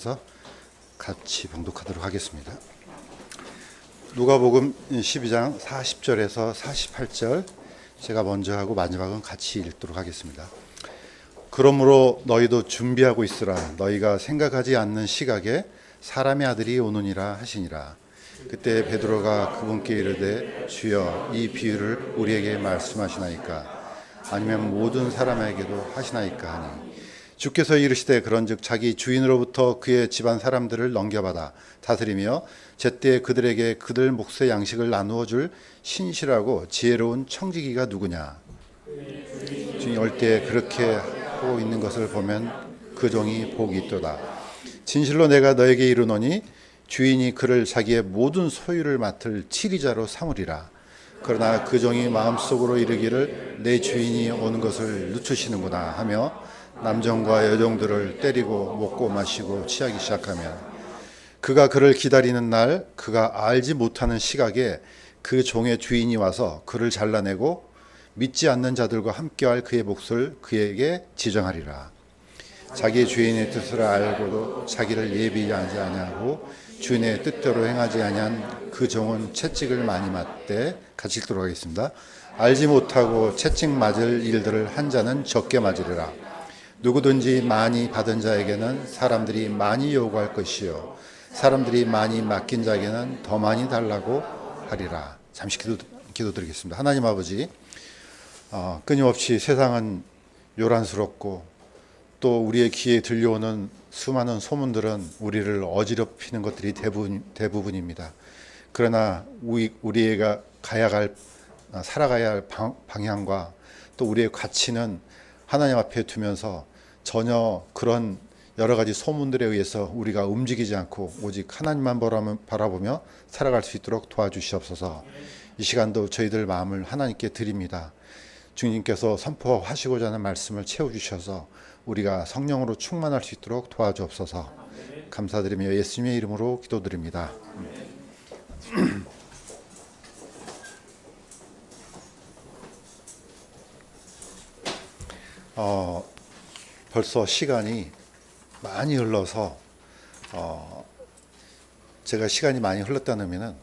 그래서 같이 봉독하도록 하겠습니다. 누가복음 12장 40절에서 48절 제가 먼저 하고 마지막은 같이 읽도록 하겠습니다. 그러므로 너희도 준비하고 있으라. 너희가 생각하지 않는 시각에 사람의 아들이 오느니라 하시니라. 그때 베드로가 그분께 이르되 주여 이 비유를 우리에게 말씀하시나이까 아니면 모든 사람에게도 하시나이까 하니 주께서 이르시되 그런즉 자기 주인으로부터 그의 집안 사람들을 넘겨받아 다스리며 제때 그들에게 그들 몫의 양식을 나누어 줄 신실하고 지혜로운 청지기가 누구냐. 주인이 올 때 그렇게 하고 있는 것을 보면 그 종이 복이 있도다. 진실로 내가 너에게 이르노니 주인이 그를 자기의 모든 소유를 맡을 치리자로 삼으리라. 그러나 그 종이 마음속으로 이르기를 내 주인이 오는 것을 늦추시는구나 하며 남종과 여종들을 때리고 먹고 마시고 취하기 시작하면 그가 그를 기다리는 날 그가 알지 못하는 시각에 그 종의 주인이 와서 그를 잘라내고 믿지 않는 자들과 함께할 그의 몫을 그에게 지정하리라. 자기 주인의 뜻을 알고도 자기를 예비하지 아니하고 주인의 뜻대로 행하지 아니한 그 종은 채찍을 많이 맞되 같이 읽도록 하겠습니다. 알지 못하고 채찍 맞을 일들을 한 자는 적게 맞으리라. 누구든지 많이 받은 자에게는 사람들이 많이 요구할 것이요 사람들이 많이 맡긴 자에게는 더 많이 달라고 하리라. 잠시 기도드리겠습니다. 하나님 아버지, 끊임없이 세상은 요란스럽고 또 우리의 귀에 들려오는 수많은 소문들은 우리를 어지럽히는 것들이 대부분입니다. 그러나 우리가 살아가야 할 방향과 또 우리의 가치는 하나님 앞에 두면서 전혀 그런 여러 가지 소문들에 의해서 우리가 움직이지 않고 오직 하나님만 바라보며 살아갈 수 있도록 도와주시옵소서. 이 시간도 저희들 마음을 하나님께 드립니다. 주님께서 선포하시고자 하는 말씀을 채워주셔서 우리가 성령으로 충만할 수 있도록 도와주옵소서. 감사드리며 예수님의 이름으로 기도드립니다. 벌써 시간이 많이 흘러서 제가 시간이 많이 흘렀다는 의미는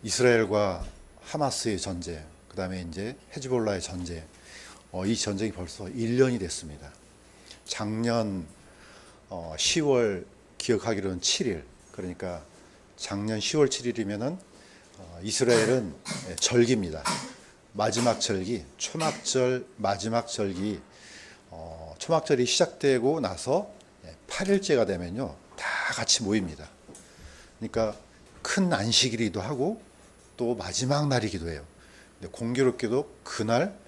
이스라엘과 하마스의 전쟁, 그 다음에 이제 헤즈볼라의 전쟁, 이 전쟁이 벌써 1년이 됐습니다. 작년 10월 기억하기로는 7일, 그러니까 작년 10월 7일이면은 이스라엘은 절기입니다. 마지막 절기, 초막절 마지막 절기, 초막절이 시작되고 나서 8일째가 되면요 다 같이 모입니다. 그러니까 큰 안식일이기도 하고 또 마지막 날이기도 해요. 근데 공교롭게도 그날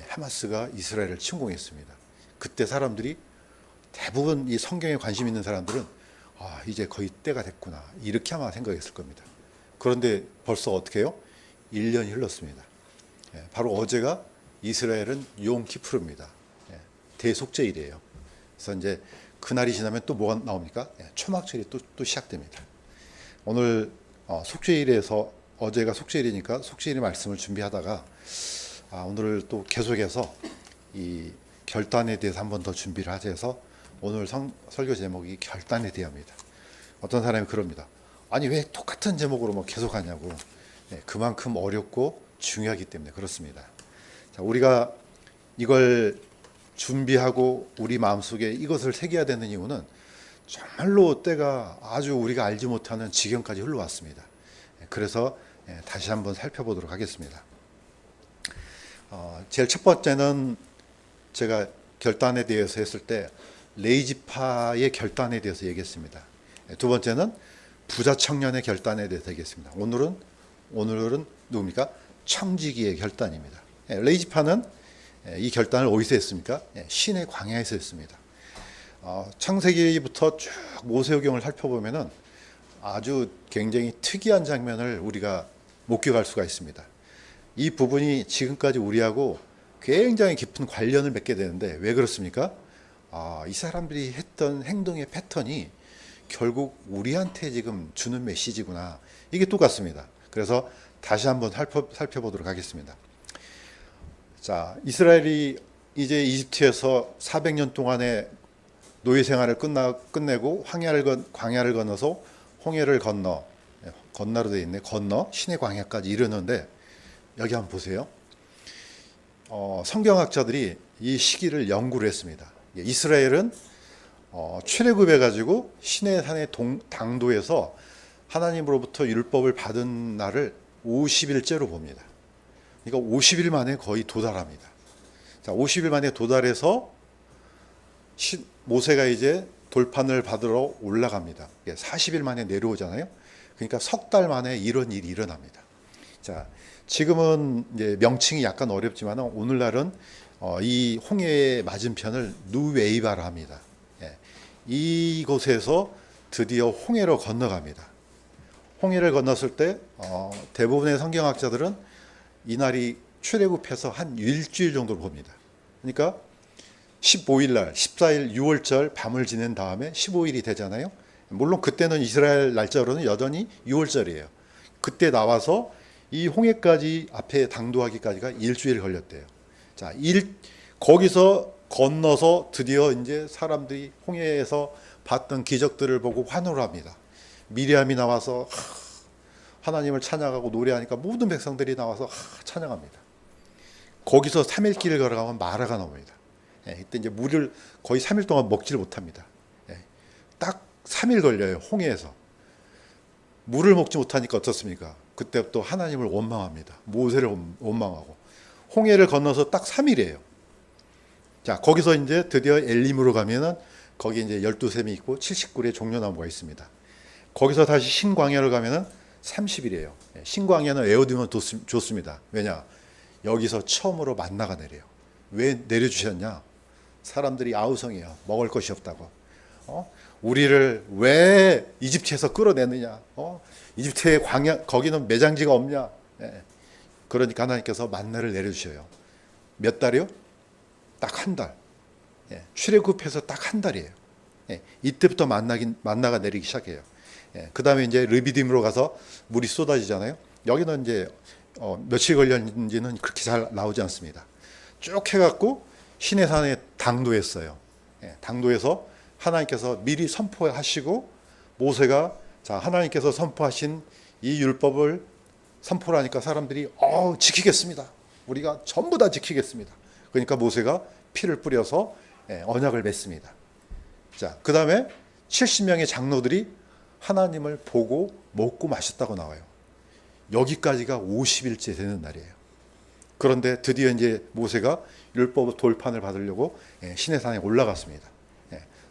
하마스가 이스라엘을 침공했습니다. 그때 사람들이 대부분 이 성경에 관심 있는 사람들은 이제 거의 때가 됐구나 이렇게 아마 생각했을 겁니다. 그런데 벌써 어떻게 해요? 1년이 흘렀습니다. 바로 어제가 이스라엘은 용키푸르입니다. 대속죄일이에요. 그래서 이제 그날이 지나면 또 뭐가 나옵니까? 초막절이 또 시작됩니다. 오늘 속죄일에서 어제가 속죄일이니까 속죄일 말씀을 준비하다가 오늘 또 계속해서 이 결단에 대해서 한 번 더 준비를 하셔서 오늘 설교 제목이 결단에 대합니다. 어떤 사람이 그럽니다. 아니 왜 똑같은 제목으로 계속하냐고. 그만큼 어렵고 중요하기 때문에 그렇습니다. 자, 우리가 이걸 준비하고 우리 마음속에 이것을 새겨야 되는 이유는 정말로 때가 아주 우리가 알지 못하는 지경까지 흘러왔습니다. 그래서 다시 한번 살펴보도록 하겠습니다. 제일 첫 번째는 제가 결단에 대해서 했을 때 레이지파의 결단에 대해서 얘기했습니다. 두 번째는 부자 청년의 결단에 대해서 얘기했습니다. 오늘은 누굽니까? 청지기의 결단입니다. 레이지파는 이 결단을 어디서 했습니까? 신의 광야에서 했습니다. 창세기부터 쭉 모세오경을 살펴보면은 아주 굉장히 특이한 장면을 우리가 목격할 수가 있습니다. 이 부분이 지금까지 우리하고 굉장히 깊은 관련을 맺게 되는데 왜 그렇습니까? 이 사람들이 했던 행동의 패턴이 결국 우리한테 지금 주는 메시지구나. 이게 똑같습니다. 그래서 다시 한번 살펴보도록 하겠습니다. 자, 이스라엘이 이제 이집트에서 400년 동안의 노예 생활을 끝내고 광야를 건너서 홍해를 건너로 되어 있네. 건너 신의 광야까지 이르는데 여기 한번 보세요. 성경학자들이 이 시기를 연구를 했습니다. 이스라엘은 출애굽해 가지고 시내 산의 당도에서 하나님으로부터 율법을 받은 날을 50일째로 봅니다. 그러니까 50일 만에 거의 도달합니다. 자, 50일 만에 도달해서 모세가 이제 돌판을 받으러 올라갑니다. 40일 만에 내려오잖아요. 그러니까 석 달 만에 이런 일이 일어납니다. 자, 지금은 이제 명칭이 약간 어렵지만 오늘날은 이 홍해의 맞은편을 누웨이바라 합니다. 이곳에서 드디어 홍해로 건너갑니다. 홍해를 건넜을 때 대부분의 성경학자들은 이날이 출애굽해서 한 일주일 정도로 봅니다. 그러니까 15일 날, 14일 6월절 밤을 지낸 다음에 15일이 되잖아요. 물론 그때는 이스라엘 날짜로는 여전히 6월절이에요. 그때 나와서 이 홍해까지 앞에 당도하기까지가 일주일 걸렸대요. 자, 거기서 건너서 드디어 이제 사람들이 홍해에서 봤던 기적들을 보고 환호를 합니다. 미리암이 나와서 하나님을 찬양하고 노래하니까 모든 백성들이 나와서 찬양합니다. 거기서 3일 길을 걸어가면 마라가 나옵니다. 이때 이제 물을 거의 3일 동안 먹지를 못합니다. 딱 3일 걸려요. 홍해에서. 물을 먹지 못하니까 어떻습니까? 그때부터 하나님을 원망합니다. 모세를 원망하고. 홍해를 건너서 딱 3일이에요. 자, 거기서 이제 드디어 엘림으로 가면은 거기 이제 12샘이 있고 70그루의 종려나무가 있습니다. 거기서 다시 신광야를 가면은 30일이에요. 신광야는 외워두면 좋습니다. 왜냐? 여기서 처음으로 만나가 내려요. 왜 내려주셨냐? 사람들이 아우성이에요. 먹을 것이 없다고. 우리를 왜 이집트에서 끌어내느냐? 이집트의 광야, 거기는 매장지가 없냐? 그러니까 하나님께서 만나를 내려주셔요. 몇 달이요? 딱 한 달. 출애굽해서 딱 한 달이에요. 이때부터 만나가 내리기 시작해요. 그 다음에 이제 르비딤으로 가서 물이 쏟아지잖아요. 여기는 이제 며칠 걸렸는지는 그렇게 잘 나오지 않습니다. 쭉 해갖고 시내산에 당도했어요. 당도에서 하나님께서 미리 선포하시고 모세가 자 하나님께서 선포하신 이 율법을 선포를 하니까 사람들이 지키겠습니다. 우리가 전부 다 지키겠습니다. 그러니까 모세가 피를 뿌려서 언약을 맺습니다. 자, 그 다음에 70명의 장로들이 하나님을 보고 먹고 마셨다고 나와요. 여기까지가 50일째 되는 날이에요. 그런데 드디어 이제 모세가 율법 돌판을 받으려고 시내산에 올라갔습니다.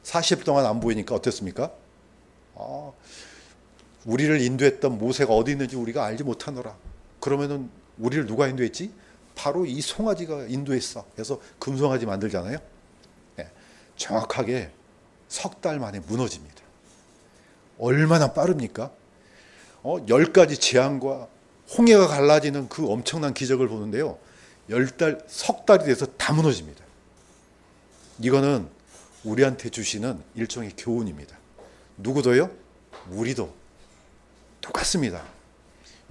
40일 동안 안 보이니까 어땠습니까? 우리를 인도했던 모세가 어디 있는지 우리가 알지 못하노라. 그러면은 우리를 누가 인도했지? 바로 이 송아지가 인도했어. 그래서 금송아지 만들잖아요. 정확하게 석 달 만에 무너집니다. 얼마나 빠릅니까? 10가지 재앙과 홍해가 갈라지는 그 엄청난 기적을 보는데요. 석 달이 돼서 다 무너집니다. 이거는 우리한테 주시는 일종의 교훈입니다. 누구도요? 우리도 똑같습니다.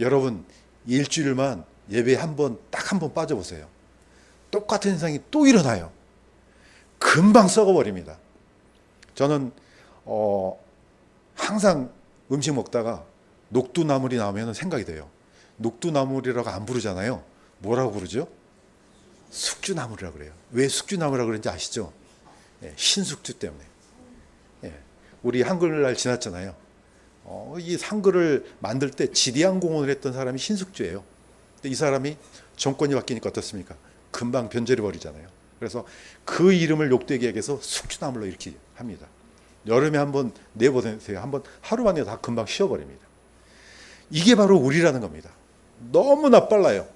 여러분 일주일만 예배 딱 한 번 빠져보세요. 똑같은 현상이 또 일어나요. 금방 썩어버립니다. 저는 항상 음식 먹다가 녹두나물이 나오면 생각이 돼요. 녹두나물이라고 안 부르잖아요. 뭐라고 부르죠? 숙주나물이라고 그래요. 왜 숙주나물이라고 그런지 아시죠? 신숙주 때문에. 우리 한글날 지났잖아요. 이 한글을 만들 때 지리항공원을 했던 사람이 신숙주예요. 근데 이 사람이 정권이 바뀌니까 어떻습니까? 금방 변절해 버리잖아요. 그래서 그 이름을 욕되게 해서 숙주나물로 이렇게 합니다. 여름에 한번 내보세요. 한번 하루 만에 다 금방 쉬어버립니다. 이게 바로 우리라는 겁니다. 너무나 빨라요.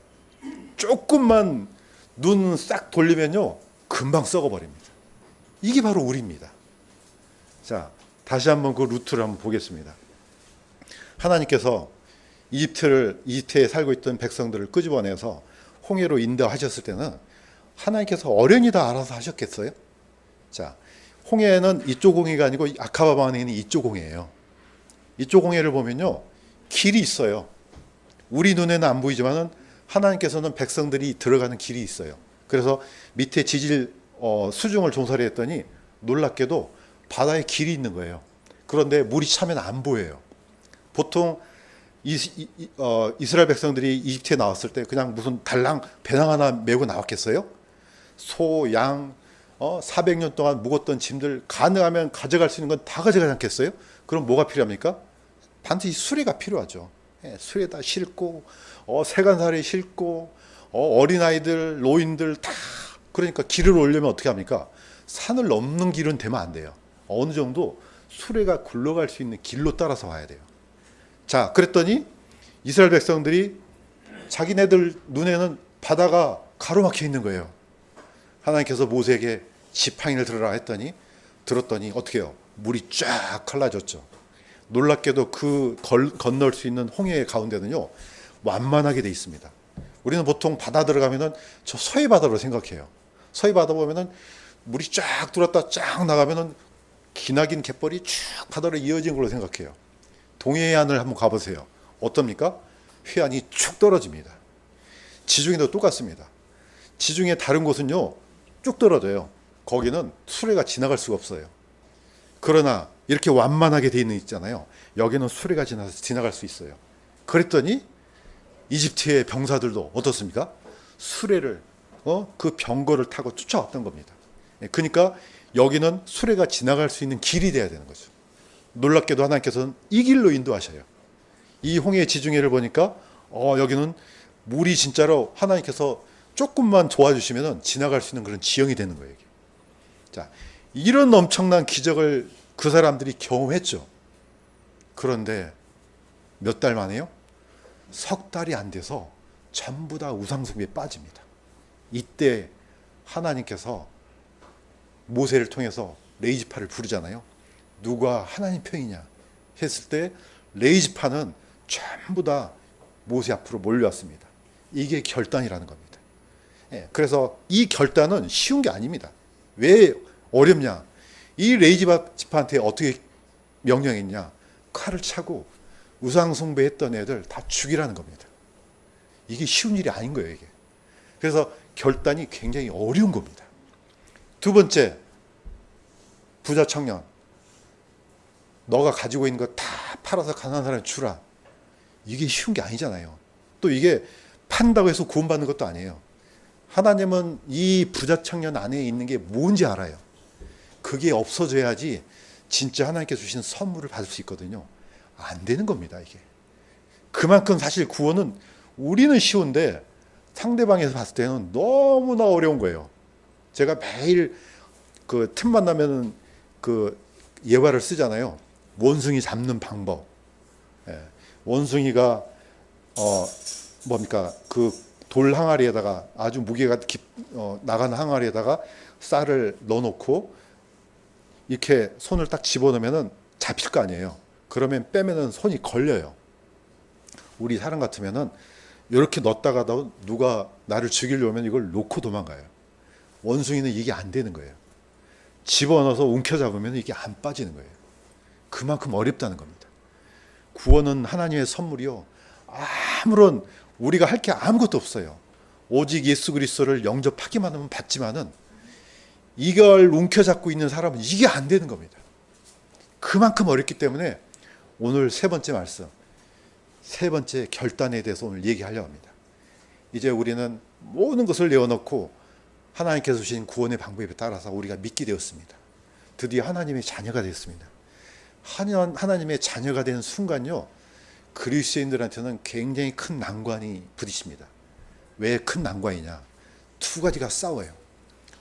조금만 눈 싹 돌리면요 금방 썩어버립니다. 이게 바로 우리입니다. 자, 다시 한번 그 루트를 한번 보겠습니다. 하나님께서 이집트에 살고 있던 백성들을 끄집어내서 홍해로 인도하셨을 때는 하나님께서 어련히 다 알아서 하셨겠어요? 자, 홍해는 이쪽 홍해가 아니고 아카바 반에는 이쪽 홍해예요. 이쪽 홍해를 보면요 길이 있어요. 우리 눈에는 안 보이지만은 하나님께서는 백성들이 들어가는 길이 있어요. 그래서 밑에 지질 수중을 조사를 했더니 놀랍게도 바다에 길이 있는 거예요. 그런데 물이 차면 안 보여요. 보통 이스라엘 백성들이 이집트에 나왔을 때 그냥 무슨 배낭 하나 메고 나왔겠어요? 소, 양, 400년 동안 묵었던 짐들 가능하면 가져갈 수 있는 건 다 가져가지 않겠어요? 그럼 뭐가 필요합니까? 반드시 수레가 필요하죠. 수레에다 싣고 세간살이 싣고 어린아이들, 노인들 다 그러니까 길을 오려면 어떻게 합니까? 산을 넘는 길은 되면 안 돼요. 어느 정도 수레가 굴러갈 수 있는 길로 따라서 와야 돼요. 자, 그랬더니 이스라엘 백성들이 자기네들 눈에는 바다가 가로막혀 있는 거예요. 하나님께서 모세에게 지팡이를 들으라 했더니 들었더니 어떻게 해요? 물이 쫙 갈라졌죠. 놀랍게도 건널 수 있는 홍해의 가운데는요 완만하게 돼 있습니다. 우리는 보통 바다 들어가면은 저 서해 바다로 생각해요. 서해 바다 보면은 물이 쫙 들어왔다 쫙 나가면은 기나긴 갯벌이 쭉 바다로 이어진 걸로 생각해요. 동해안을 한번 가보세요. 어떻습니까? 해안이 쭉 떨어집니다. 지중해도 똑같습니다. 지중해 다른 곳은요 쭉 떨어져요. 거기는 수레가 지나갈 수가 없어요. 그러나 이렇게 완만하게 돼 있는 있잖아요. 여기는 수레가 지나갈 수 있어요. 그랬더니 이집트의 병사들도 어떻습니까? 수레를 그 병거를 타고 쫓아왔던 겁니다. 그러니까 여기는 수레가 지나갈 수 있는 길이 돼야 되는 거죠. 놀랍게도 하나님께서는 이 길로 인도하셔요. 이 홍해 지중해를 보니까 여기는 물이 진짜로 하나님께서 조금만 도와주시면 지나갈 수 있는 그런 지형이 되는 거예요. 자, 이런 엄청난 기적을 그 사람들이 경험했죠. 그런데 몇 달 만에요? 석 달이 안 돼서 전부 다 우상숭배에 빠집니다. 이때 하나님께서 모세를 통해서 레이지파를 부르잖아요. 누가 하나님 편이냐 했을 때 레이지파는 전부 다 모세 앞으로 몰려왔습니다. 이게 결단이라는 겁니다. 그래서 이 결단은 쉬운 게 아닙니다. 왜 어렵냐? 이 레이지파한테 어떻게 명령했냐? 칼을 차고 우상 숭배했던 애들 다 죽이라는 겁니다. 이게 쉬운 일이 아닌 거예요, 이게. 그래서 결단이 굉장히 어려운 겁니다. 두 번째, 부자 청년. 너가 가지고 있는 거 다 팔아서 가난한 사람에 주라. 이게 쉬운 게 아니잖아요. 또 이게 판다고 해서 구원받는 것도 아니에요. 하나님은 이 부자 청년 안에 있는 게 뭔지 알아요. 그게 없어져야지 진짜 하나님께 주신 선물을 받을 수 있거든요. 안 되는 겁니다, 이게. 그만큼 사실 구원은 우리는 쉬운데 상대방에서 봤을 때는 너무나 어려운 거예요. 제가 매일 그 틈만 나면은 그 예화를 쓰잖아요. 원숭이 잡는 방법. 원숭이가 뭡니까? 그 돌 항아리에다가 아주 무게가 나간 항아리에다가 쌀을 넣어놓고 이렇게 손을 딱 집어넣으면은 잡힐 거 아니에요. 그러면 빼면은 손이 걸려요. 우리 사람 같으면은 이렇게 넣었다가도 누가 나를 죽이려면 이걸 놓고 도망가요. 원숭이는 이게 안 되는 거예요. 집어넣어서 움켜잡으면 이게 안 빠지는 거예요. 그만큼 어렵다는 겁니다. 구원은 하나님의 선물이요. 아무런 우리가 할 게 아무것도 없어요. 오직 예수 그리스도를 영접하기만 하면 받지만은 이걸 움켜잡고 있는 사람은 이게 안 되는 겁니다. 그만큼 어렵기 때문에 오늘 세 번째 말씀, 세 번째 결단에 대해서 오늘 얘기하려고 합니다. 이제 우리는 모든 것을 내어놓고 하나님께서 주신 구원의 방법에 따라서 우리가 믿게 되었습니다. 드디어 하나님의 자녀가 되었습니다. 하나님의 자녀가 된 순간요, 그리스도인들한테는 굉장히 큰 난관이 부딪힙니다. 왜 큰 난관이냐? 두 가지가 싸워요.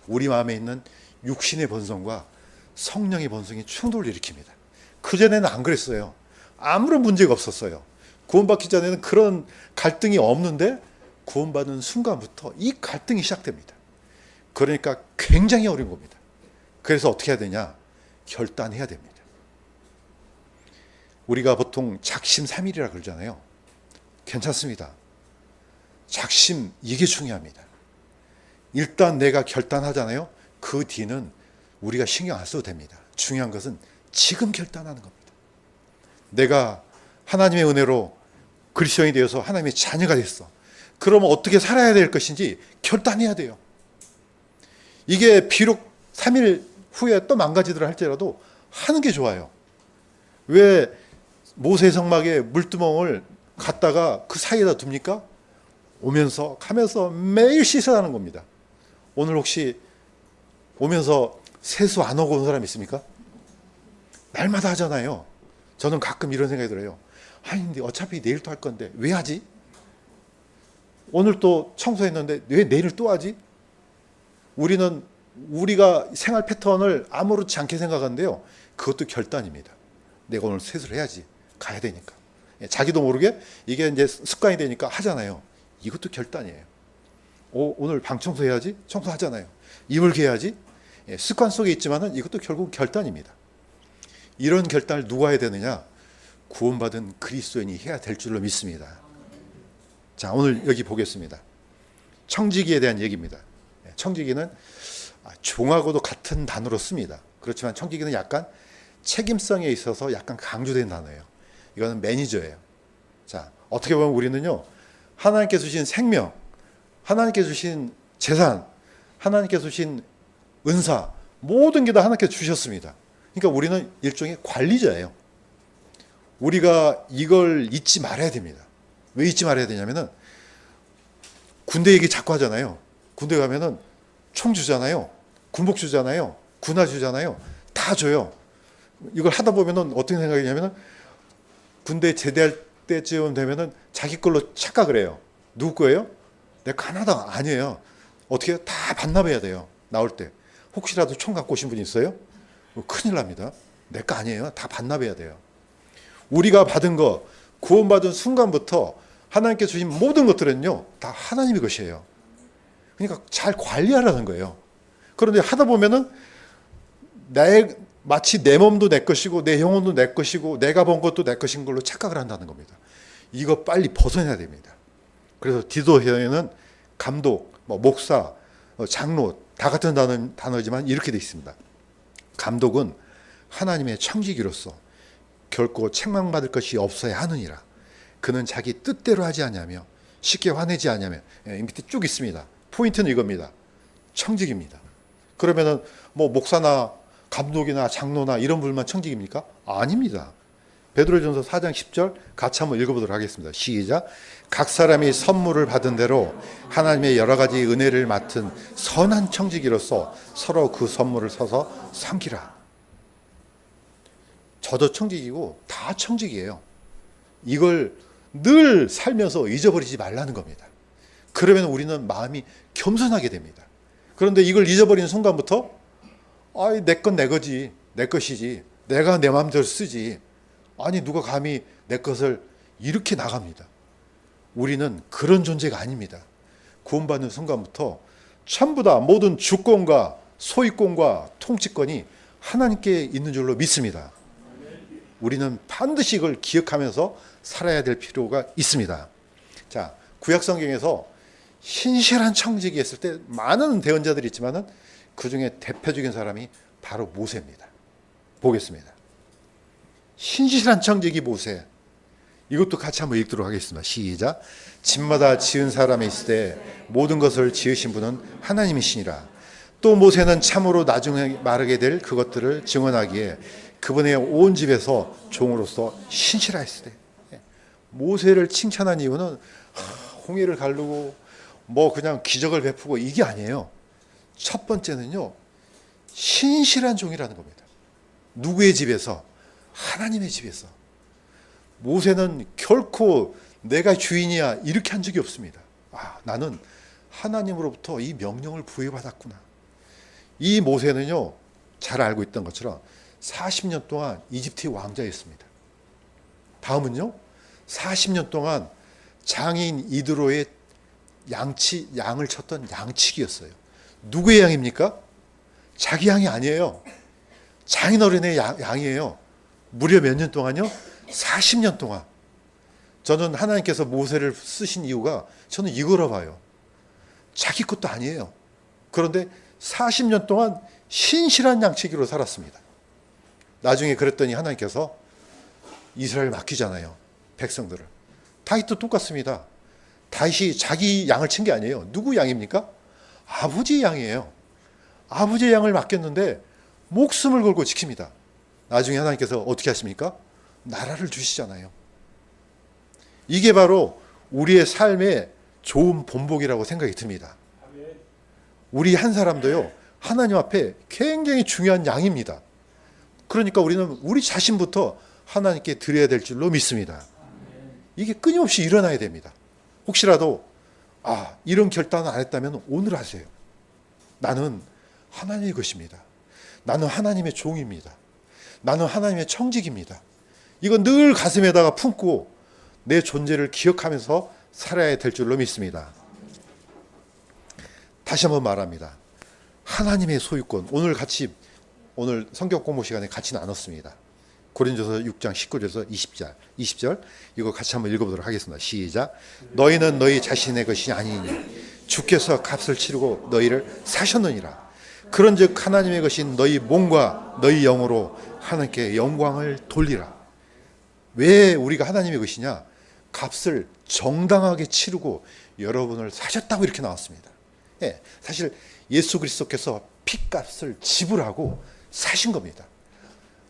우리 마음에 있는 육신의 본성과 성령의 본성이 충돌을 일으킵니다. 그전에는 안 그랬어요. 아무런 문제가 없었어요. 구원받기 전에는 그런 갈등이 없는데 구원받는 순간부터 이 갈등이 시작됩니다. 그러니까 굉장히 어려운 겁니다. 그래서 어떻게 해야 되냐? 결단해야 됩니다. 우리가 보통 작심삼일이라 그러잖아요. 괜찮습니다. 작심, 이게 중요합니다. 일단 내가 결단하잖아요. 그 뒤는 우리가 신경 안 써도 됩니다. 중요한 것은 지금 결단하는 겁니다. 내가 하나님의 은혜로 그리스도인이 되어서 하나님의 자녀가 됐어. 그러면 어떻게 살아야 될 것인지 결단해야 돼요. 이게 비록 3일 후에 또 망가지더라 할지라도 하는 게 좋아요. 왜 모세 성막에 물두멍을 갖다가 그 사이에다 둡니까? 오면서 가면서 매일 씻어가는 겁니다. 오늘 혹시 오면서 세수 안 하고 온 사람 있습니까? 날마다 하잖아요. 저는 가끔 이런 생각이 들어요. 아니 근데 어차피 내일 또 할 건데 왜 하지? 오늘 또 청소했는데 왜 내일 또 하지? 우리는 우리가 생활 패턴을 아무렇지 않게 생각하는데요. 그것도 결단입니다. 내가 오늘 세수를 해야지. 가야 되니까. 자기도 모르게 이게 이제 습관이 되니까 하잖아요. 이것도 결단이에요. 오늘 방 청소해야지. 청소하잖아요. 이불 개야지. 습관 속에 있지만은 이것도 결국 결단입니다. 이런 결단을 누가 해야 되느냐? 구원받은 그리스도인이 해야 될 줄로 믿습니다. 자, 오늘 여기 보겠습니다. 청지기에 대한 얘기입니다. 청지기는 종하고도 같은 단어로 씁니다. 그렇지만 청지기는 약간 책임성에 있어서 약간 강조된 단어예요. 이거는 매니저예요. 자, 어떻게 보면 우리는요, 하나님께 주신 생명, 하나님께 주신 재산, 하나님께 주신 은사, 모든 게 다 하나님께 주셨습니다. 그러니까 우리는 일종의 관리자예요. 우리가 이걸 잊지 말아야 됩니다. 왜 잊지 말아야 되냐면은 군대 얘기 자꾸 하잖아요. 군대 가면은 총 주잖아요. 군복 주잖아요. 군화 주잖아요. 다 줘요. 이걸 하다 보면은 어떻게 생각하냐면은 군대 제대할 때쯤 되면은 자기 걸로 착각을 해요. 누구 거예요? 내 거 하나도 아니에요. 어떻게 해요? 다 반납해야 돼요. 나올 때. 혹시라도 총 갖고 오신 분 있어요? 큰일 납니다. 내 거 아니에요. 다 반납해야 돼요. 우리가 받은 거, 구원받은 순간부터 하나님께 주신 모든 것들은요, 다 하나님의 것이에요. 그러니까 잘 관리하라는 거예요. 그런데 하다 보면은 마치 내 몸도 내 것이고 내 영혼도 내 것이고 내가 본 것도 내 것인 걸로 착각을 한다는 겁니다. 이거 빨리 벗어내야 됩니다. 그래서 디도서에는 감독, 목사, 장로 다 같은 단어지만 이렇게 되어 있습니다. 감독은 하나님의 청지기로서 결코 책망받을 것이 없어야 하느니라. 그는 자기 뜻대로 하지 않냐며 쉽게 화내지 않냐며. 밑에 쭉 있습니다. 포인트는 이겁니다. 청직입니다. 그러면은 목사나 감독이나 장로나 이런 분만 청직입니까? 아닙니다. 베드로전서 4장 10절 같이 한번 읽어보도록 하겠습니다. 시작. 각 사람이 선물을 받은 대로 하나님의 여러 가지 은혜를 맡은 선한 청지기로서 서로 그 선물을 서서 섬기라. 저도 청직이고 다 청직이에요. 이걸 늘 살면서 잊어버리지 말라는 겁니다. 그러면 우리는 마음이 겸손하게 됩니다. 그런데 이걸 잊어버리는 순간부터 내 건 내 거지, 내 것이지, 내가 내 마음대로 쓰지, 아니 누가 감히 내 것을 이렇게 나갑니다. 우리는 그런 존재가 아닙니다. 구원받는 순간부터 전부 다 모든 주권과 소유권과 통치권이 하나님께 있는 줄로 믿습니다. 우리는 반드시 이걸 기억하면서 살아야 될 필요가 있습니다. 자, 구약 성경에서 신실한 청지기 했을 때 많은 대언자들이 있지만은 그 중에 대표적인 사람이 바로 모세입니다. 보겠습니다. 신실한 청지기 모세. 이것도 같이 한번 읽도록 하겠습니다. 시작. 집마다 지은 사람이 있을 때 모든 것을 지으신 분은 하나님이시니라. 또 모세는 참으로 나중에 마르게 될 그것들을 증언하기에 그분의 온 집에서 종으로서 신실하였을 때. 모세를 칭찬한 이유는 홍해를 가르고 그냥 기적을 베푸고 이게 아니에요. 첫 번째는요, 신실한 종이라는 겁니다. 누구의 집에서? 하나님의 집에서. 모세는 결코 내가 주인이야 이렇게 한 적이 없습니다. 나는 하나님으로부터 이 명령을 부여받았구나. 이 모세는요, 잘 알고 있던 것처럼 40년 동안 이집트의 왕자였습니다. 다음은요, 40년 동안 장인 이드로의 양을 쳤던 양치기였어요. 누구의 양입니까? 자기 양이 아니에요. 장인어른의 양이에요. 무려 몇 년 동안요? 40년 동안. 저는 하나님께서 모세를 쓰신 이유가 저는 이거로 봐요. 자기 것도 아니에요. 그런데 40년 동안 신실한 양치기로 살았습니다. 나중에 그랬더니 하나님께서 이스라엘 맡기잖아요. 백성들을. 다윗도 똑같습니다. 다윗이 자기 양을 친 게 아니에요. 누구 양입니까? 아버지의 양이에요. 아버지의 양을 맡겼는데 목숨을 걸고 지킵니다. 나중에 하나님께서 어떻게 하십니까? 나라를 주시잖아요. 이게 바로 우리의 삶의 좋은 본보기라고 생각이 듭니다. 우리 한 사람도요, 하나님 앞에 굉장히 중요한 양입니다. 그러니까 우리는 우리 자신부터 하나님께 드려야 될 줄로 믿습니다. 이게 끊임없이 일어나야 됩니다. 혹시라도 이런 결단을 안 했다면 오늘 하세요. 나는 하나님의 것입니다. 나는 하나님의 종입니다. 나는 하나님의 청직입니다. 이건 늘 가슴에다가 품고 내 존재를 기억하면서 살아야 될 줄로 믿습니다. 다시 한번 말합니다. 하나님의 소유권, 오늘 성경 공부 시간에 같이 나눴습니다. 고린도서 6장 19절에서 20절 이거 같이 한번 읽어보도록 하겠습니다. 시작. 너희는 너희 자신의 것이 아니니 주께서 값을 치르고 너희를 사셨느니라. 그런즉 하나님의 것인 너희 몸과 너희 영으로 하나님께 영광을 돌리라. 왜 우리가 하나님의 것이냐? 값을 정당하게 치르고 여러분을 사셨다고 이렇게 나왔습니다. 예, 사실 예수 그리스도께서 피값을 지불하고 사신 겁니다.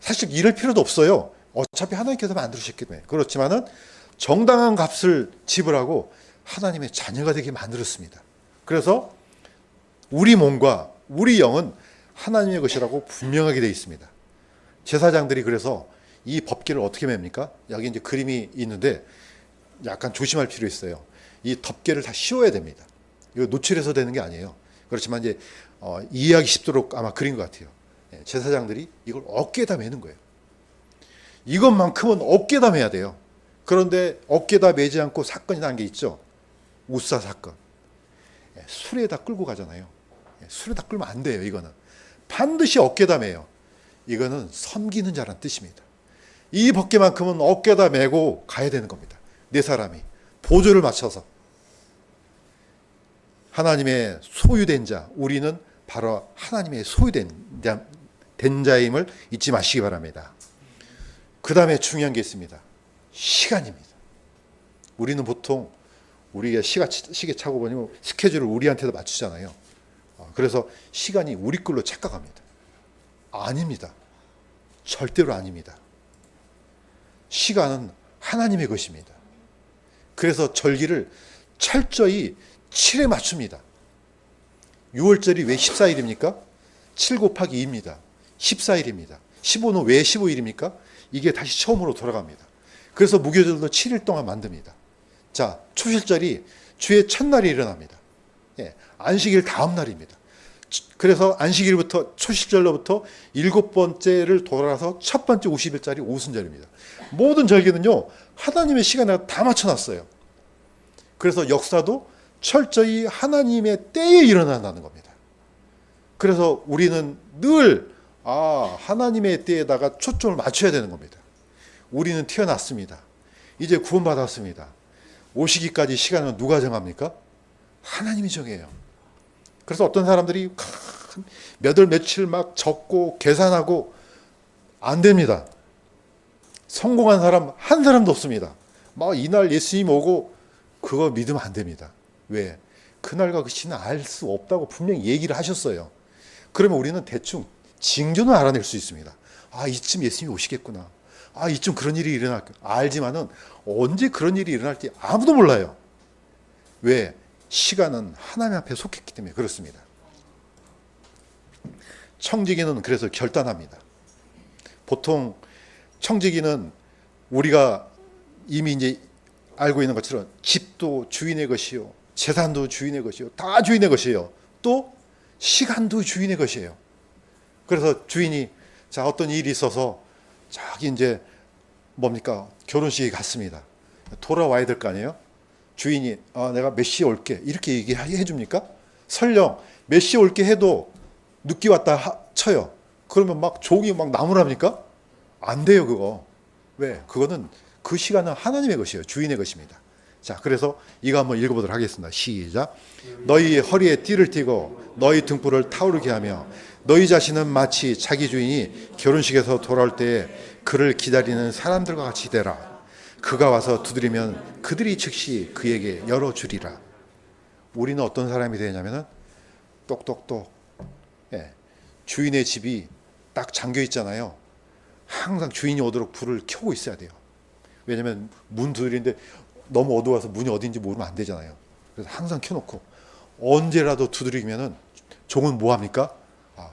사실 이럴 필요도 없어요. 어차피 하나님께서 만드셨기 때문에. 그렇지만은 정당한 값을 지불하고 하나님의 자녀가 되게 만들었습니다. 그래서 우리 몸과 우리 영은 하나님의 것이라고 분명하게 되어 있습니다. 제사장들이 그래서 이 법궤를 어떻게 맵니까? 여기 이제 그림이 있는데 약간 조심할 필요 있어요. 이 덮개를 다 씌워야 됩니다. 이거 노출해서 되는 게 아니에요. 그렇지만 이제 이해하기 쉽도록 아마 그린 것 같아요. 제사장들이 이걸 어깨에다 매는 거예요. 이것만큼은 어깨에다 매야 돼요. 그런데 어깨에다 매지 않고 사건이 난 게 있죠. 우사 사건. 술에다 끌고 가잖아요. 술에다 끌면 안 돼요. 이거는 반드시 어깨에다 매요. 이거는 섬기는 자란 뜻입니다. 이 법궤만큼은 어깨에다 메고 가야 되는 겁니다. 네 사람이 보조를 맞춰서 하나님의 소유된 자, 우리는 바로 하나님의 소유된 자임을 잊지 마시기 바랍니다. 그 다음에 중요한 게 있습니다. 시간입니다. 우리는 보통 우리가 시계 차고 보면 스케줄을 우리한테도 맞추잖아요. 그래서 시간이 우리 걸로 착각합니다. 아닙니다. 절대로 아닙니다. 시간은 하나님의 것입니다. 그래서 절기를 철저히 7에 맞춥니다. 6월절이 왜 14일입니까? 7 곱하기 2입니다. 14일입니다. 15는 왜 15일입니까? 이게 다시 처음으로 돌아갑니다. 그래서 무교절도 7일 동안 만듭니다. 자, 초실절이 주의 첫날이 일어납니다. 안식일 다음 날입니다. 그래서 안식일부터 초실절로부터 7번째를 돌아서 첫 번째 50일짜리 오순절입니다. 모든 절기는요, 하나님의 시간에 다 맞춰놨어요. 그래서 역사도 철저히 하나님의 때에 일어난다는 겁니다. 그래서 우리는 늘 하나님의 때에다가 초점을 맞춰야 되는 겁니다. 우리는 태어났습니다. 이제 구원받았습니다. 오시기까지 시간은 누가 정합니까? 하나님이 정해요. 그래서 어떤 사람들이 몇 월 며칠 막 적고 계산하고 안 됩니다. 성공한 사람 한 사람도 없습니다. 막 이날 예수님 오고 그거 믿으면 안 됩니다. 왜? 그날과 그 시는 알 수 없다고 분명히 얘기를 하셨어요. 그러면 우리는 대충 징조는 알아낼 수 있습니다. 이쯤 예수님이 오시겠구나. 이쯤 그런 일이 일어날까. 알지만은 언제 그런 일이 일어날지 아무도 몰라요. 왜? 시간은 하나님 앞에 속했기 때문에 그렇습니다. 청지기는 그래서 결단합니다. 보통 청지기는 우리가 이미 이제 알고 있는 것처럼 집도 주인의 것이요, 재산도 주인의 것이요, 다 주인의 것이에요. 또 시간도 주인의 것이에요. 그래서 주인이 어떤 일이 있어서 저기 이제 뭡니까? 결혼식에 갔습니다. 돌아와야 될 거 아니에요? 주인이 내가 몇 시에 올게 이렇게 얘기해 줍니까? 설령 몇 시에 올게 해도 늦게 왔다 쳐요. 그러면 막 종이 막 나무랍니까? 안 돼요, 그거. 왜? 그거는 그 시간은 하나님의 것이에요. 주인의 것입니다. 자, 그래서 이거 한번 읽어보도록 하겠습니다. 시작. 너희 허리에 띠를 띠고 너희 등불을 타오르게 하며 너희 자신은 마치 자기 주인이 결혼식에서 돌아올 때에 그를 기다리는 사람들과 같이 되라. 그가 와서 두드리면 그들이 즉시 그에게 열어주리라. 우리는 어떤 사람이 되냐면은 똑똑똑 주인의 집이 딱 잠겨 있잖아요. 항상 주인이 오도록 불을 켜고 있어야 돼요. 왜냐하면 문 두드리는데 너무 어두워서 문이 어딘지 모르면 안 되잖아요. 그래서 항상 켜놓고 언제라도 두드리면은 종은 뭐 합니까?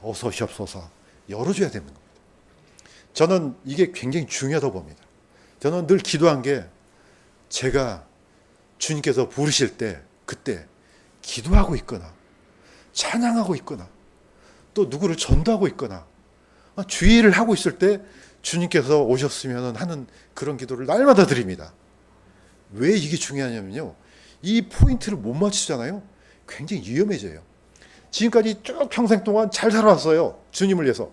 어서 오시옵소서 열어줘야 되는 겁니다. 저는 이게 굉장히 중요하다고 봅니다. 저는 늘 기도한 게 제가 주님께서 부르실 때 그때 기도하고 있거나 찬양하고 있거나 또 누구를 전도하고 있거나 주의를 하고 있을 때 주님께서 오셨으면 하는 그런 기도를 날마다 드립니다. 왜 이게 중요하냐면요. 이 포인트를 못 맞추잖아요. 굉장히 위험해져요. 지금까지 쭉 평생 동안 잘 살아왔어요. 주님을 위해서.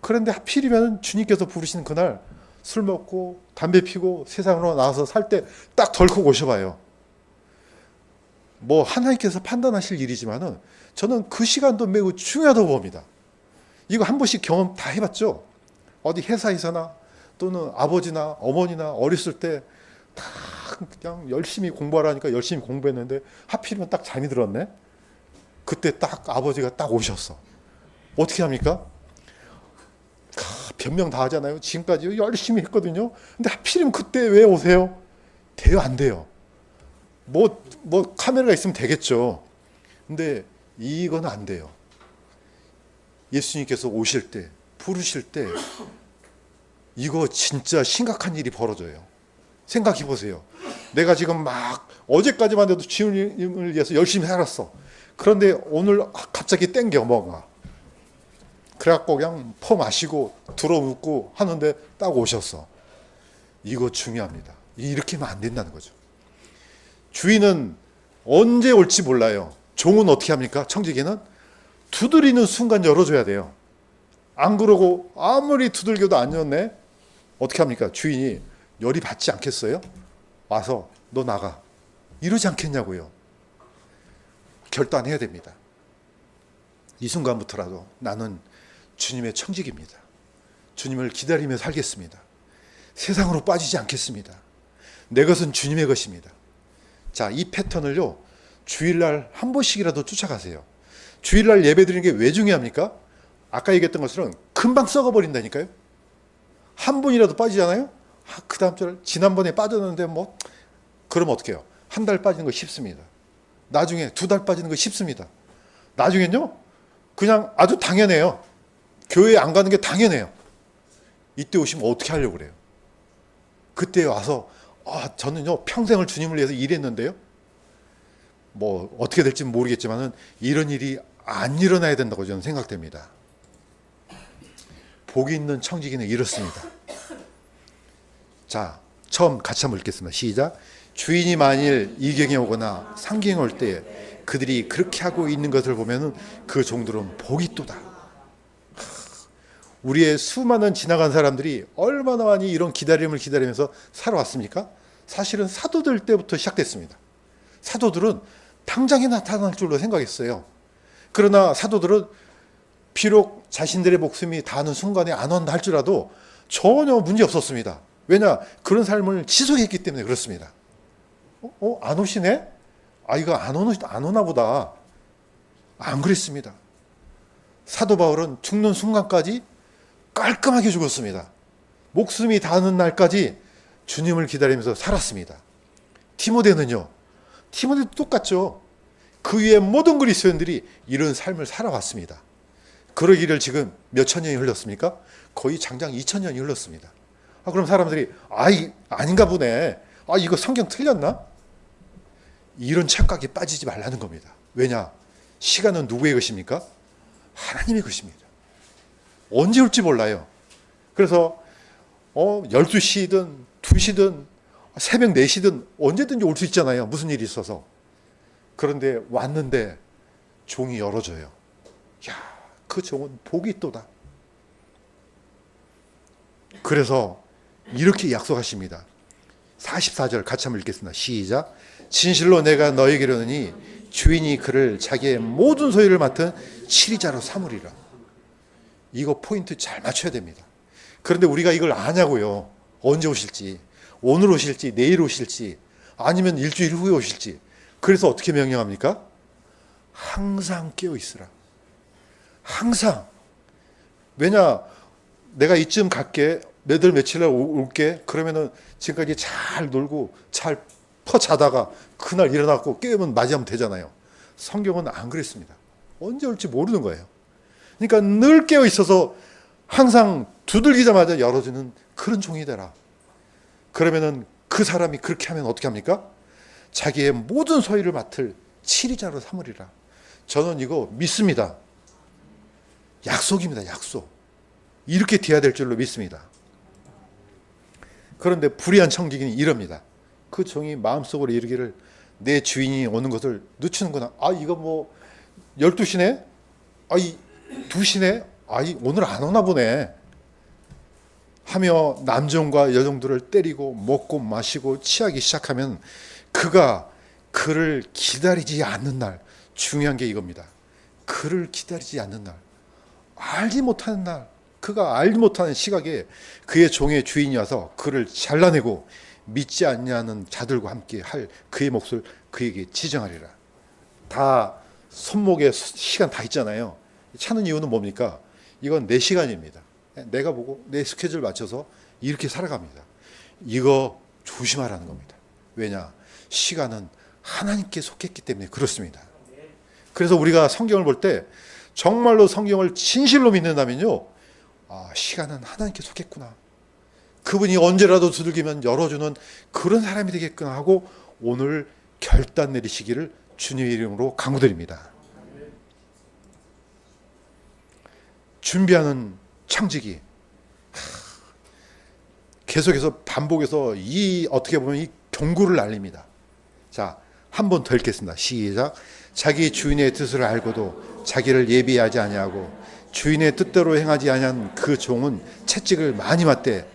그런데 하필이면 주님께서 부르시는 그날 술 먹고 담배 피고 세상으로 나와서 살 때 딱 덜컥 오셔봐요. 뭐 하나님께서 판단하실 일이지만은 저는 그 시간도 매우 중요하다고 봅니다. 이거 한 번씩 경험 다 해봤죠. 어디 회사에서나 또는 아버지나 어머니나 어렸을 때 다 그냥 열심히 공부하라니까 열심히 공부했는데 하필이면 딱 잠이 들었네. 그때 딱 아버지가 딱 오셨어. 어떻게 합니까? 변명 다 하잖아요. 지금까지 열심히 했거든요. 근데 하필이면 그때 왜 오세요? 돼요, 안 돼요? 뭐 카메라가 있으면 되겠죠. 근데 이건 안 돼요. 예수님께서 오실 때, 부르실 때 이거 진짜 심각한 일이 벌어져요. 생각해 보세요. 내가 지금 막 어제까지만 해도 주님을 위해서 열심히 살았어. 그런데 오늘 갑자기 땡겨 뭐가. 그래갖고 그냥 퍼 마시고 들어눕고 하는데 딱 오셨어. 이거 중요합니다. 이렇게 하면 안 된다는 거죠. 주인은 언제 올지 몰라요. 종은 어떻게 합니까? 청지기는 두드리는 순간 열어줘야 돼요. 안 그러고 아무리 두들겨도 안 열네? 어떻게 합니까? 주인이 열이 받지 않겠어요? 와서 너 나가. 이러지 않겠냐고요. 결단해야 됩니다. 이 순간부터라도 나는 주님의 청직입니다. 주님을 기다리며 살겠습니다. 세상으로 빠지지 않겠습니다. 내 것은 주님의 것입니다. 자, 이 패턴을요, 주일날 한 번씩이라도 쫓아가세요. 주일날 예배 드리는 게 왜 중요합니까? 아까 얘기했던 것처럼 금방 썩어버린다니까요. 한 분이라도 빠지잖아요. 그 다음 주 지난번에 빠졌는데 뭐 그럼 어떻게 해요? 한 달 빠지는 거 쉽습니다. 나중에 2달 빠지는 거 쉽습니다. 나중엔요 그냥 아주 당연해요. 교회 안 가는 게 당연해요. 이때 오시면 어떻게 하려고 그래요? 그때 와서 저는요 평생을 주님을 위해서 일했는데요. 뭐 어떻게 될지는 모르겠지만은 이런 일이 안 일어나야 된다고 저는 생각됩니다. 복이 있는 청지기는 이렇습니다. 자, 처음 같이 한번 읽겠습니다. 시작. 주인이 만일 이경에 오거나 상경에 올 때 그들이 그렇게 하고 있는 것을 보면은 그 종들은 복이 있도다. 우리의 수많은 지나간 사람들이 얼마나 많이 이런 기다림을 기다리면서 살아왔습니까? 사실은 사도들 때부터 시작됐습니다. 사도들은 당장에 나타날 줄로 생각했어요. 그러나 사도들은 비록 자신들의 목숨이 닿는 순간에 안 온다 할지라도 전혀 문제 없었습니다. 왜냐? 그런 삶을 지속했기 때문에 그렇습니다. 안 오시네? 이거 안 오나 보다. 안 그랬습니다. 사도 바울은 죽는 순간까지 깔끔하게 죽었습니다. 목숨이 닿는 날까지 주님을 기다리면서 살았습니다. 디모데는요. 디모데도 똑같죠. 그 위에 모든 그리스도인들이 이런 삶을 살아왔습니다. 그러기를 지금 몇천 년이 흘렀습니까? 거의 장장 2000년이 흘렀습니다. 그럼 사람들이 아닌가 보네. 이거 성경 틀렸나? 이런 착각에 빠지지 말라는 겁니다. 왜냐? 시간은 누구의 것입니까? 하나님의 것입니다. 언제 올지 몰라요. 그래서 12시든 2시든 새벽 4시든 언제든지 올 수 있잖아요. 무슨 일이 있어서. 그런데 왔는데 종이 열어줘요. 그 종은 복이 있도다. 그래서 이렇게 약속하십니다. 44절 같이 한번 읽겠습니다. 시작. 진실로 내가 너에게 이르노니 주인이 그를 자기의 모든 소유를 맡은 치리자로 삼으리라. 이거 포인트 잘 맞춰야 됩니다. 그런데 우리가 이걸 아냐고요. 언제 오실지, 오늘 오실지, 내일 오실지, 아니면 일주일 후에 오실지. 그래서 어떻게 명령합니까? 항상 깨어 있으라. 항상. 왜냐? 내가 이쯤 갈게. 몇 월 며칠 날 올게. 그러면은 지금까지 잘 놀고 잘 퍼 자다가 그날 일어나고 깨우면 맞이하면 되잖아요. 성경은 안 그랬습니다. 언제 올지 모르는 거예요. 그러니까 늘 깨어 있어서 항상 두들기자마자 열어주는 그런 종이 되라. 그러면은 그 사람이 그렇게 하면 어떻게 합니까? 자기의 모든 소유를 맡을 치리자로 삼으리라. 저는 이거 믿습니다. 약속입니다. 약속. 이렇게 돼야 될 줄로 믿습니다. 그런데 불의한 청지기는 이럽니다. 그 종이 마음속으로 이르기를 내 주인이 오는 것을 늦추는구나. 아, 이거 뭐 12시네? 아이 2시네? 아이 오늘 안 오나 보네. 하며 남종과 여종들을 때리고 먹고 마시고 취하기 시작하면 그가 그를 기다리지 않는 날, 중요한 게 이겁니다. 그를 기다리지 않는 날, 알지 못하는 날, 그가 알지 못하는 시각에 그의 종의 주인이 와서 그를 잘라내고 믿지 않냐는 자들과 함께 할 그의 몫을 그에게 지정하리라. 다 손목에 시간 다 있잖아요. 차는 이유는 뭡니까? 이건 내 시간입니다. 내가 보고 내 스케줄 맞춰서 이렇게 살아갑니다. 이거 조심하라는 겁니다. 왜냐? 시간은 하나님께 속했기 때문에 그렇습니다. 그래서 우리가 성경을 볼 때 정말로 성경을 진실로 믿는다면요, 아, 시간은 하나님께 속했구나. 그분이 언제라도 두들기면 열어주는 그런 사람이 되겠구나 하고 오늘 결단 내리시기를 주님의 이름으로 강구드립니다. 준비하는 청지기. 계속해서 반복해서 어떻게 보면 이 경고를 날립니다. 자, 한 번 더 읽겠습니다. 시작. 자기 주인의 뜻을 알고도 자기를 예비하지 아니하고 주인의 뜻대로 행하지 아니한 그 종은 채찍을 많이 맞되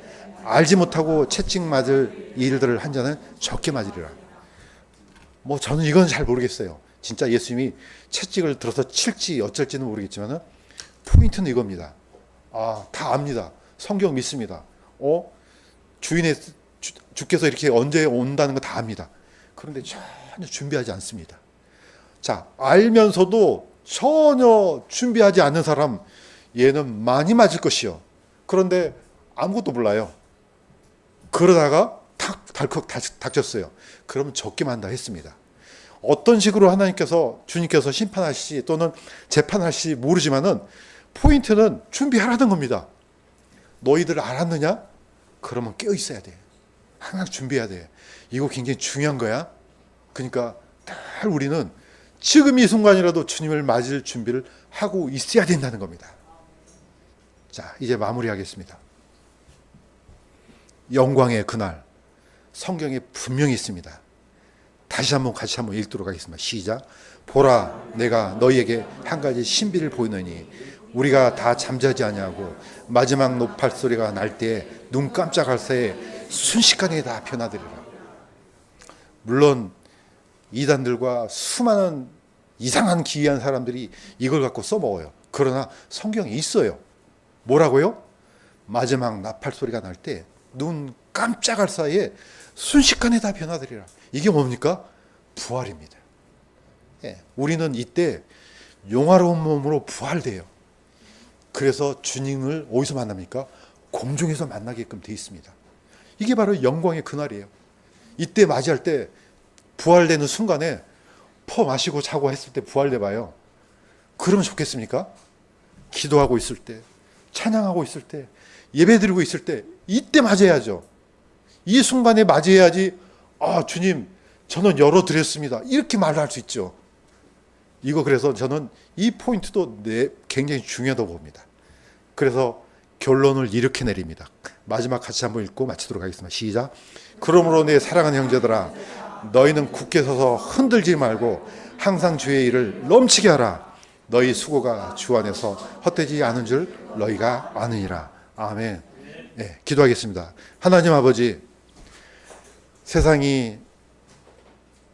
알지 못하고 채찍 맞을 일들을 한 자는 적게 맞으리라. 뭐 저는 이건 잘 모르겠어요. 진짜 예수님이 채찍을 들어서 칠지 어쩔지는 모르겠지만 포인트는 이겁니다. 아, 다 압니다. 성경 믿습니다. 주께서 이렇게 언제 온다는 거 다 압니다. 그런데 전혀 준비하지 않습니다. 자, 알면서도 전혀 준비하지 않는 사람, 얘는 많이 맞을 것이요. 그런데 아무것도 몰라요. 그러다가 덜컥 닥쳤어요. 그러면 적게 만다 했습니다. 어떤 식으로 주님께서 심판하실지 또는 재판하실지 모르지만은 포인트는 준비하라는 겁니다. 너희들 알았느냐? 그러면 깨어 있어야 돼. 항상 준비해야 돼. 이거 굉장히 중요한 거야. 그러니까 늘 우리는 지금 이 순간이라도 주님을 맞을 준비를 하고 있어야 된다는 겁니다. 자, 이제 마무리하겠습니다. 영광의 그날, 성경에 분명히 있습니다. 다시 한번 같이 한번 읽도록 하겠습니다. 시작. 보라, 내가 너희에게 한 가지 신비를 보이느니 우리가 다 잠자지 아니하고 마지막 노팔 소리가 날 때에 눈 깜짝할 새에 순식간에 다 변화되리라. 물론 이단들과 수많은 이상한 기이한 사람들이 이걸 갖고 써먹어요. 그러나 성경에 있어요. 뭐라고요? 마지막 나팔 소리가 날 때 눈 깜짝할 사이에 순식간에 다 변화되리라. 이게 뭡니까? 부활입니다. 예, 우리는 이때 영화로운 몸으로 부활돼요. 그래서 주님을 어디서 만납니까? 공중에서 만나게끔 돼 있습니다. 이게 바로 영광의 그날이에요. 이때 맞이할 때 부활되는 순간에 퍼 마시고 자고 했을 때 부활돼 봐요. 그러면 좋겠습니까? 기도하고 있을 때, 찬양하고 있을 때, 예배드리고 있을 때 이때 맞이해야죠. 이 순간에 맞이해야지. 아, 주님, 저는 열어드렸습니다. 이렇게 말을 할 수 있죠. 이거 그래서 저는 이 포인트도 굉장히 중요하다고 봅니다. 그래서 결론을 이렇게 내립니다. 마지막 같이 한번 읽고 마치도록 하겠습니다. 시작. 그러므로 내 사랑하는 형제들아, 너희는 굳게 서서 흔들지 말고 항상 주의 일을 넘치게 하라. 너희 수고가 주 안에서 헛되지 않은 줄 너희가 아느니라. 아멘. 네, 기도하겠습니다. 하나님 아버지, 세상이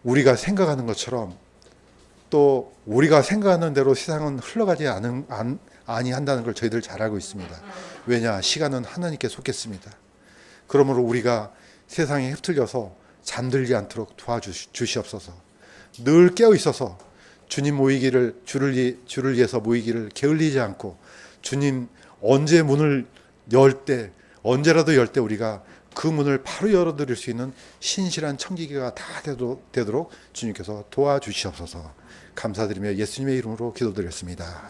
우리가 생각하는 것처럼 또 우리가 생각하는 대로 세상은 흘러가지 아니한다는 걸 저희들 잘 알고 있습니다. 왜냐? 시간은 하나님께 속했습니다. 그러므로 우리가 세상에 휩쓸려서 잠들지 않도록 도와주시옵소서. 늘 깨어 있어서 주님 모이기를 주를 위해서 모이기를 게을리지 않고 주님 언제 문을 열 때 언제라도 열 때 우리가 그 문을 바로 열어드릴 수 있는 신실한 청지기가 다 되도록 주님께서 도와주시옵소서. 감사드리며 예수님의 이름으로 기도드렸습니다.